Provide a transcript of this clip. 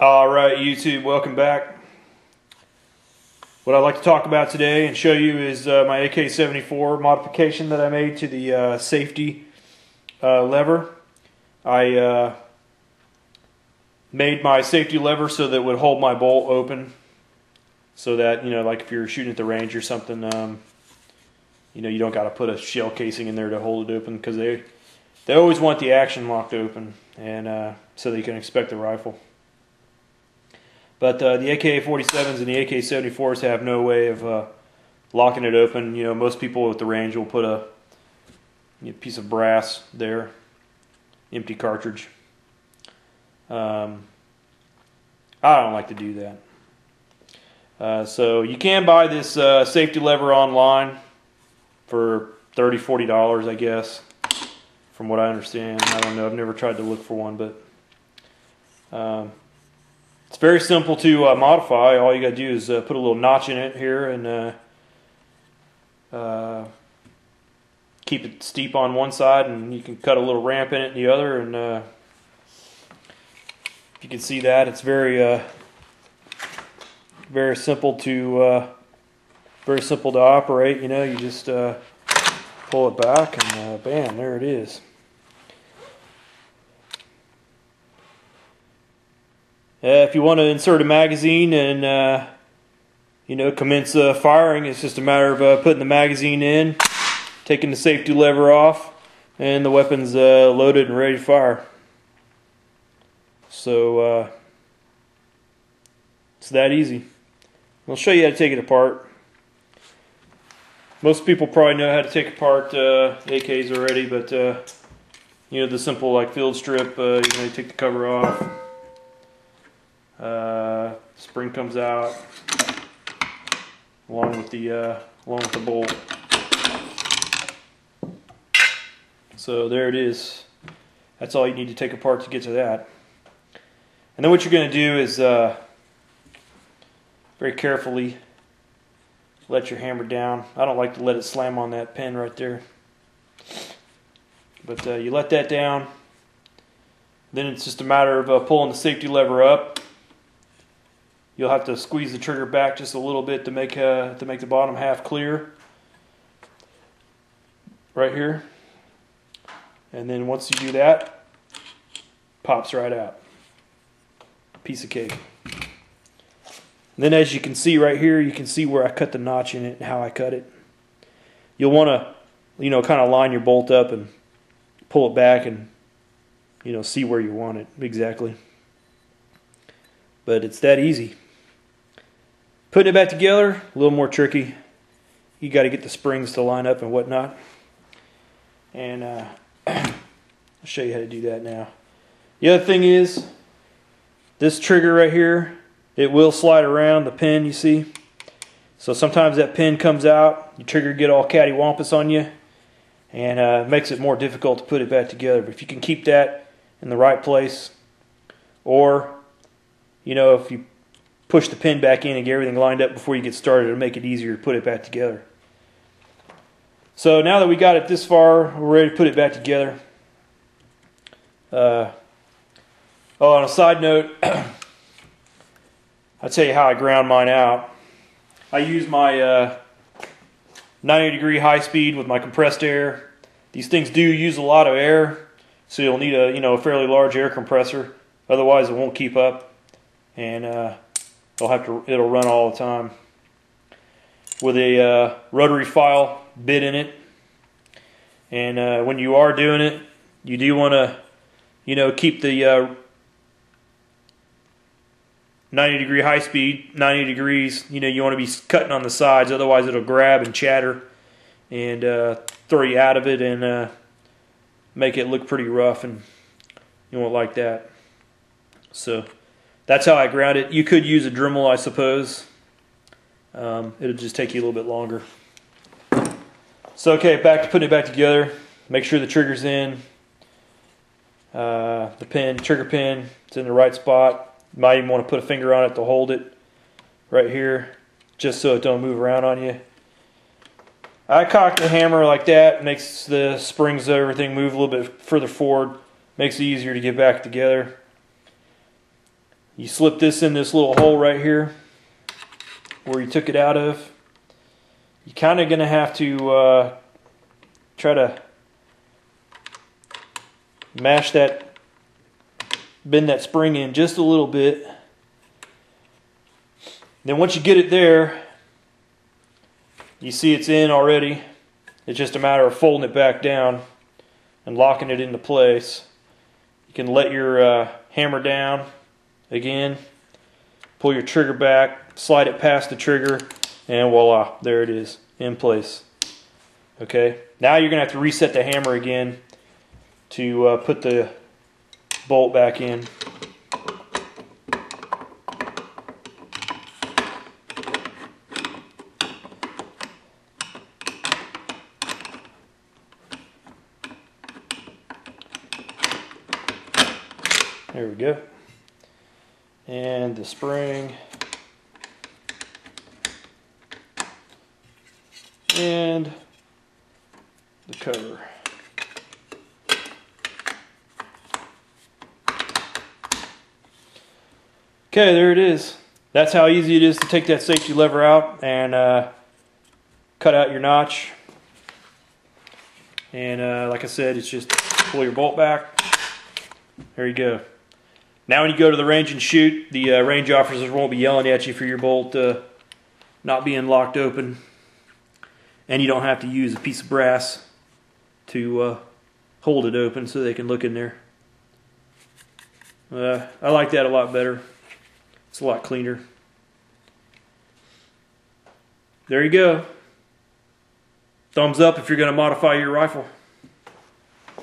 Alright YouTube, welcome back. What I'd like to talk about today and show you is my Ak-74 modification that I made to the safety lever. I made my safety lever so that it would hold my bolt open, so that, like if you're shooting at the range or something, you don't got to put a shell casing in there to hold it open, because they always want the action locked open, and so they can inspect the rifle. But the Ak-47s and the Ak-74s have no way of locking it open. Most people at the range will put a piece of brass there, empty cartridge. I don't like to do that. So you can buy this safety lever online for $30, $40, I guess, from what I understand. I don't know. I've never tried to look for one, but it's very simple to modify. All you got to do is put a little notch in it here and keep it steep on one side, and you can cut a little ramp in it in the other. And if you can see that, it's very simple to operate. You just pull it back and bam, there it is. If you want to insert a magazine and commence firing, it's just a matter of putting the magazine in, taking the safety lever off, and the weapon's loaded and ready to fire. So it's that easy. I'll show you how to take it apart. Most people probably know how to take apart AKs already, but the simple like field strip, you take the cover off. Spring comes out along with the bolt. So there it is. That's all you need to take apart to get to that. And then what you're going to do is very carefully let your hammer down. I don't like to let it slam on that pin right there, but you let that down. Then it's just a matter of pulling the safety lever up. You'll have to squeeze the trigger back just a little bit to make the bottom half clear, right here. And then once you do that, pops right out. Piece of cake. And then as you can see right here, you can see where I cut the notch in it and how I cut it. You'll want to, kind of line your bolt up and pull it back and, see where you want it exactly. But it's that easy. Putting it back together, a little more tricky. You got to get the springs to line up and whatnot. And I'll show you how to do that now. The other thing is, this trigger right here, it will slide around the pin, you see. So sometimes that pin comes out, your trigger get all cattywampus on you, and it makes it more difficult to put it back together. But if you can keep that in the right place, or if you push the pin back in and get everything lined up before you get started, it'll make it easier to put it back together. So now that we got it this far, we're ready to put it back together. On a side note, I'll tell you how I ground mine out. I use my 90-degree high speed with my compressed air. These things do use a lot of air, so you'll need a fairly large air compressor. Otherwise, it won't keep up, and it'll run all the time. With a rotary file bit in it, and when you are doing it, you do want to keep the 90-degree high speed, 90 degrees. You want to be cutting on the sides, otherwise it'll grab and chatter and throw you out of it and make it look pretty rough, and you won't like that. So that's how I ground it. You could use a Dremel, I suppose. It'll just take you a little bit longer. So okay, back to putting it back together. Make sure the trigger's in. The trigger pin, it's in the right spot. You might even want to put a finger on it to hold it right here, just so it don't move around on you. I cock the hammer like that, makes the springs of everything move a little bit further forward, makes it easier to get back together. You slip this in this little hole right here where you took it out of. You're kind of going to have to try to bend that spring in just a little bit. Then once you get it there, you see it's in already. It's just a matter of folding it back down and locking it into place. You can let your hammer down again, pull your trigger back, slide it past the trigger, and voila, there it is, in place. Okay, now you're going to have to reset the hammer again to put the bolt back in. There we go. And the spring. And the cover. Okay, there it is. That's how easy it is to take that safety lever out and cut out your notch. And like I said, it's just pull your bolt back. There you go. Now when you go to the range and shoot, the range officers won't be yelling at you for your bolt not being locked open. And you don't have to use a piece of brass to hold it open so they can look in there. I like that a lot better. It's a lot cleaner. There you go. Thumbs up if you're going to modify your rifle.